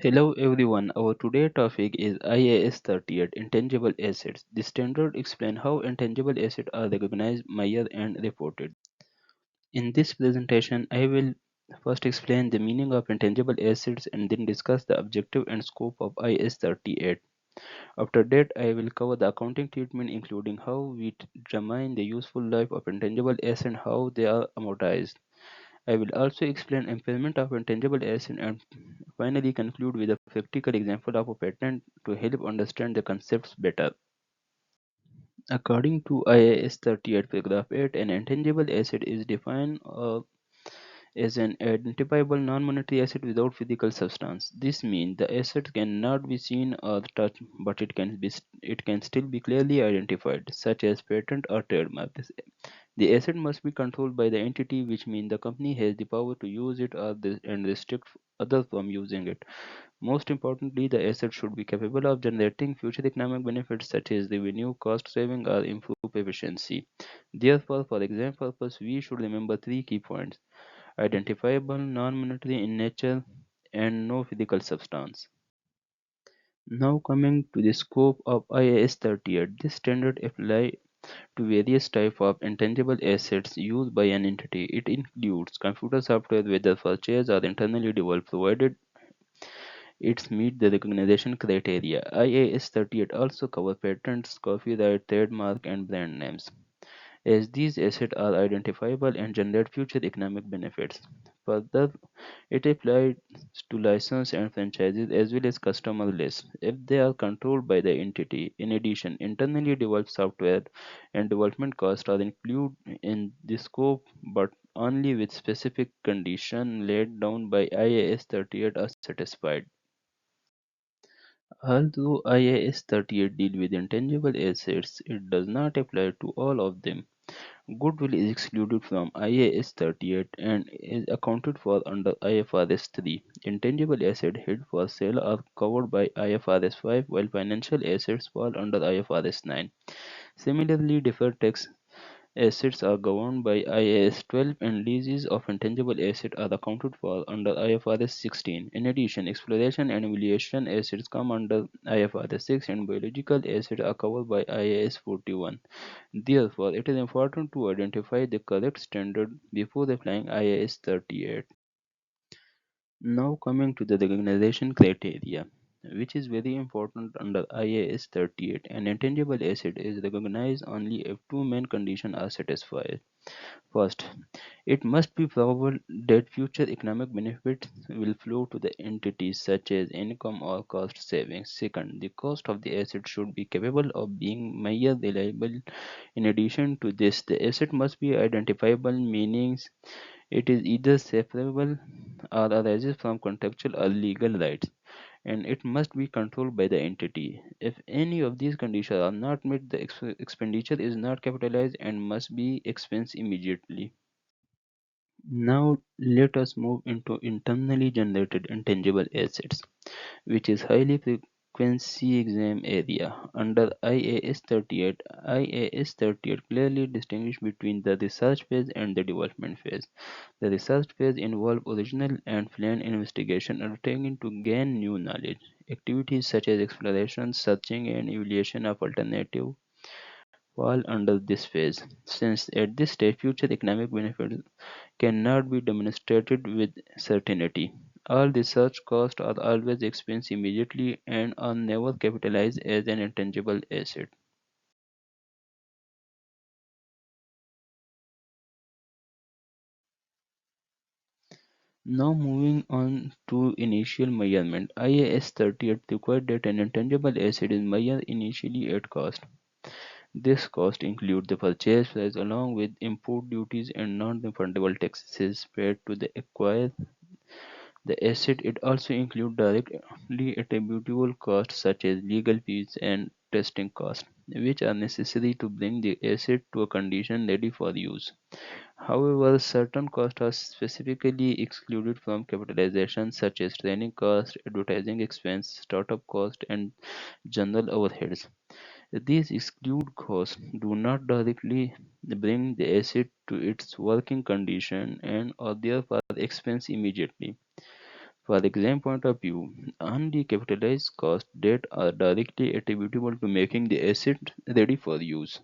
Hello everyone, our today topic is IAS 38 Intangible Assets. The standard explain how intangible assets are recognized, measured and reported. In this presentation, I will first explain the meaning of intangible assets and then discuss the objective and scope of IAS 38. After that, I will cover the accounting treatment including how we determine the useful life of intangible assets and how they are amortized. I will also explain impairment of intangible assets and finally conclude with a practical example of a patent to help understand the concepts better. According to IAS 38 paragraph 8, an intangible asset is defined as an identifiable non-monetary asset without physical substance. This means the asset cannot be seen or touched, but it can still be clearly identified, such as patent or trademark. The asset must be controlled by the entity, which means the company has the power to use it and restrict others from using it. Most importantly, the asset should be capable of generating future economic benefits such as revenue, cost saving, or improved efficiency. Therefore, for example purpose, we should remember three key points: identifiable, non-monetary in nature, and no physical substance. Now coming to the scope of IAS 38, this standard apply to various types of intangible assets used by an entity. It includes computer software, whether purchased or internally developed, provided it meets the recognition criteria. IAS 38 also covers patents, copyright, trademark, and brand names, as these assets are identifiable and generate future economic benefits. Further, it applies to license and franchises as well as customer lists if they are controlled by the entity. In addition, internally developed software and development costs are included in the scope but only with specific conditions laid down by IAS 38 are satisfied. Although IAS 38 deals with intangible assets, it does not apply to all of them. Goodwill is excluded from IAS 38 and is accounted for under IFRS 3. Intangible assets held for sale are covered by IFRS 5, while financial assets fall under IFRS 9. Similarly, deferred tax assets are governed by IAS 12 and leases of intangible assets are accounted for under IFRS 16. In addition, exploration and evaluation assets come under IFRS 6 and biological assets are covered by IAS 41. Therefore, it is important to identify the correct standard before applying IAS 38. Now coming to the recognition criteria, which is very important under IAS 38. An intangible asset is recognized only if two main conditions are satisfied. First, it must be probable that future economic benefits will flow to the entities such as income or cost savings. Second, the cost of the asset should be capable of being measured reliable. In addition to this, the asset must be identifiable, meaning it is either separable or arises from contractual or legal rights, and it must be controlled by the entity. If any of these conditions are not met, the expenditure is not capitalized and must be expensed immediately. Now let us move into internally generated intangible assets, which is highly frequency exam area. Under IAS 38, IAS 38 clearly distinguish between the research phase and the development phase. The research phase involves original and planned investigation undertaken to gain new knowledge. Activities such as exploration, searching, and evaluation of alternatives fall under this phase, since at this stage future economic benefits cannot be demonstrated with certainty. All research costs are always expensed immediately and are never capitalized as an intangible asset. Now moving on to initial measurement. IAS 38 requires that an intangible asset is measured initially at cost. This cost includes the purchase price along with import duties and non-refundable taxes paid to the acquirer the asset. It also includes directly attributable costs such as legal fees and testing costs, which are necessary to bring the asset to a condition ready for use. However, certain costs are specifically excluded from capitalization, such as training costs, advertising expense, startup costs, and general overheads. These exclude costs do not directly bring the asset to its working condition and are therefore expense immediately. For exam point of view, only capitalized costs that are directly attributable to making the asset ready for use.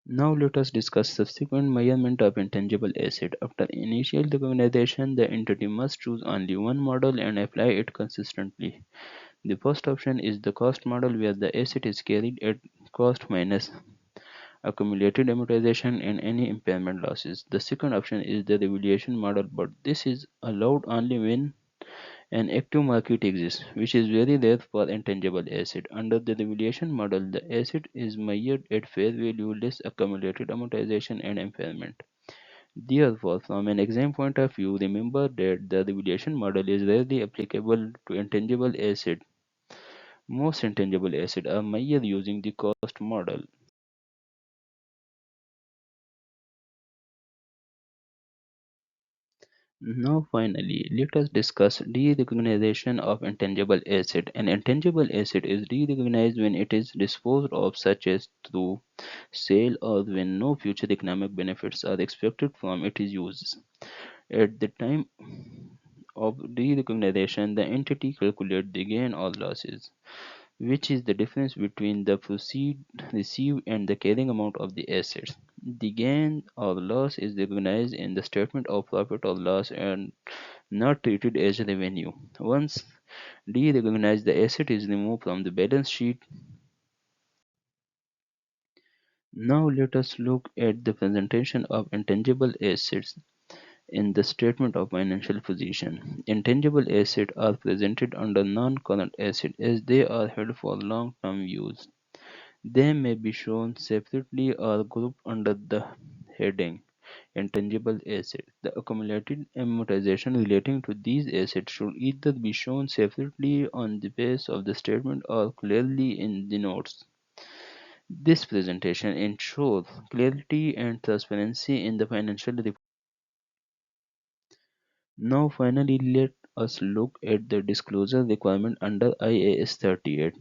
Now let us discuss subsequent measurement of intangible asset. After initial recognition, the entity must choose only one model and apply it consistently. The first option is the cost model where the asset is carried at cost minus accumulated amortization and any impairment losses. The second option is the revaluation model, but this is allowed only when an active market exists, which is very rare for intangible asset. Under the revaluation model, the asset is measured at fair value less accumulated amortization and impairment. Therefore, from an exam point of view, remember that the revaluation model is rarely applicable to intangible asset. Most intangible assets are measured using the cost model. Now, finally, let us discuss de-recognition of intangible asset. An intangible asset is de-recognized when it is disposed of, such as through sale or when no future economic benefits are expected from its use. At the time of de-recognition, the entity calculates the gain or losses, which is the difference between the proceed received and the carrying amount of the assets. The gain or loss is recognized in the statement of profit or loss and not treated as revenue. Once de-recognized, the asset is removed from the balance sheet. Now let us look at the presentation of intangible assets in the statement of financial position. Intangible assets are presented under non-current assets as they are held for long-term use. They may be shown separately or grouped under the heading Intangible Assets. The accumulated amortization relating to these assets should either be shown separately on the face of the statement or clearly in the notes. This presentation ensures clarity and transparency in the financial report. Now, finally, let us look at the disclosure requirement under IAS 38.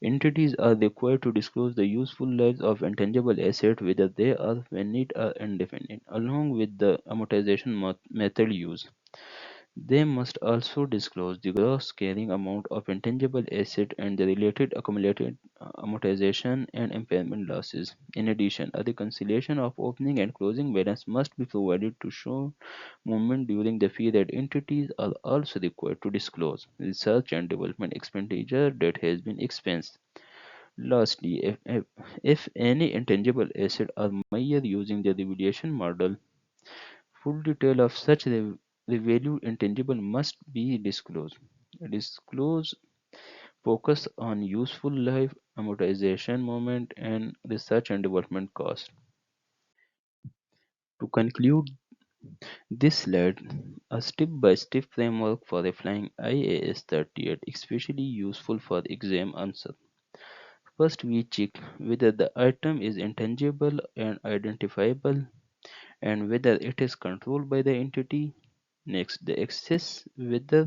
Entities are required to disclose the useful lives of intangible assets, whether they are finite or indefinite, along with the amortization method used. They must also disclose the gross carrying amount of intangible asset and the related accumulated amortization and impairment losses. In addition, a reconciliation of opening and closing balance must be provided to show movement during the period. Entities are also required to disclose research and development expenditure that has been expensed. Lastly, if any intangible asset are measured using the revaluation model, full detail of such revalued intangible must be disclosed. Disclose focus on useful life, amortization moment, and research and development cost. To conclude, this led a step-by-step framework for applying IAS 38, especially useful for exam answer. First, we check whether the item is intangible and identifiable and whether it is controlled by the entity. Next, the assess whether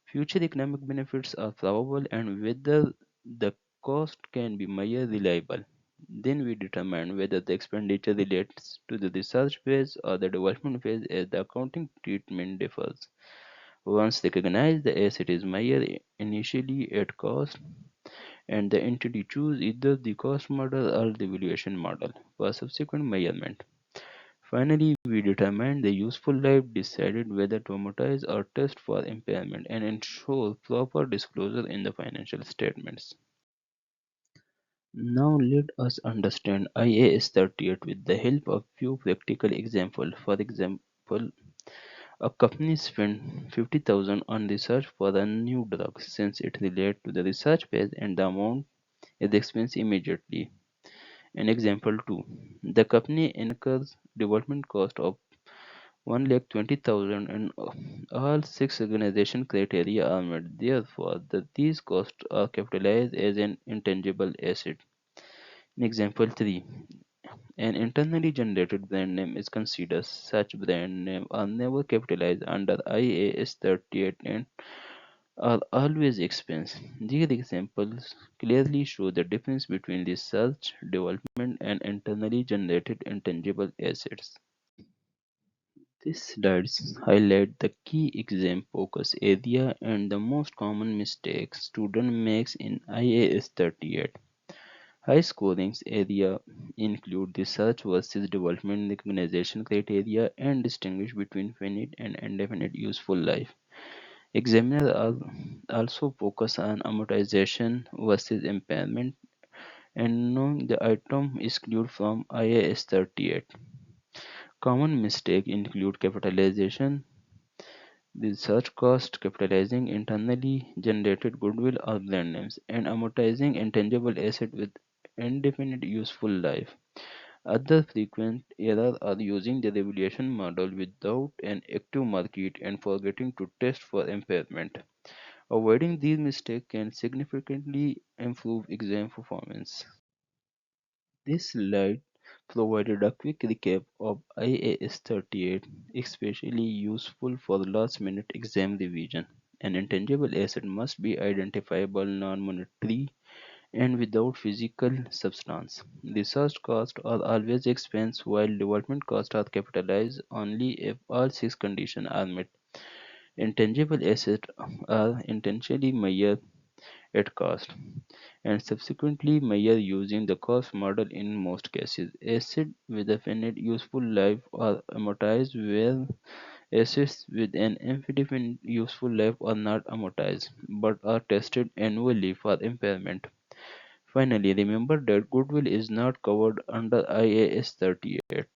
future economic benefits are probable and whether the cost can be measured reliable. Then we determine whether the expenditure relates to the research phase or the development phase as the accounting treatment differs. Once recognized, the asset is measured initially at cost and the entity choose either the cost model or the valuation model for subsequent measurement. Finally, we determined the useful life, decided whether to amortize or test for impairment, and ensure proper disclosure in the financial statements. Now let us understand IAS 38 with the help of few practical examples. For example, a company spent 50,000 on research for a new drug since it relates to the research phase and the amount is expensed immediately. In example 2, the company incurs development cost of 1,20,000 and all six organization criteria are met. Therefore, these costs are capitalized as an intangible asset. In example 3, an internally generated brand name is considered. Such brand names are never capitalized under IAS 38 and are always expensed. These examples clearly show the difference between research, development, and internally generated intangible assets. These slides highlight the key exam focus area and the most common mistakes student makes in IAS 38. High scoring area include research versus development recognition criteria and distinguish between finite and indefinite useful life. Examiners also focus on amortization versus impairment and knowing the item excluded from IAS 38. Common mistakes include capitalization, research cost, capitalizing internally generated goodwill or brand names, and amortizing intangible asset with indefinite useful life. Other frequent errors are using the revaluation model without an active market and forgetting to test for impairment. Avoiding these mistakes can significantly improve exam performance. This slide provided a quick recap of IAS 38, especially useful for last-minute exam revision. An intangible asset must be identifiable, non-monetary, and without physical substance. Research costs are always expense, while development costs are capitalized only if all six conditions are met. Intangible assets are intentionally measured at cost and subsequently measure using the cost model in most cases. Assets with a finite useful life are amortized where assets with an infinite useful life are not amortized but are tested annually for impairment. Finally, remember that goodwill is not covered under IAS 38.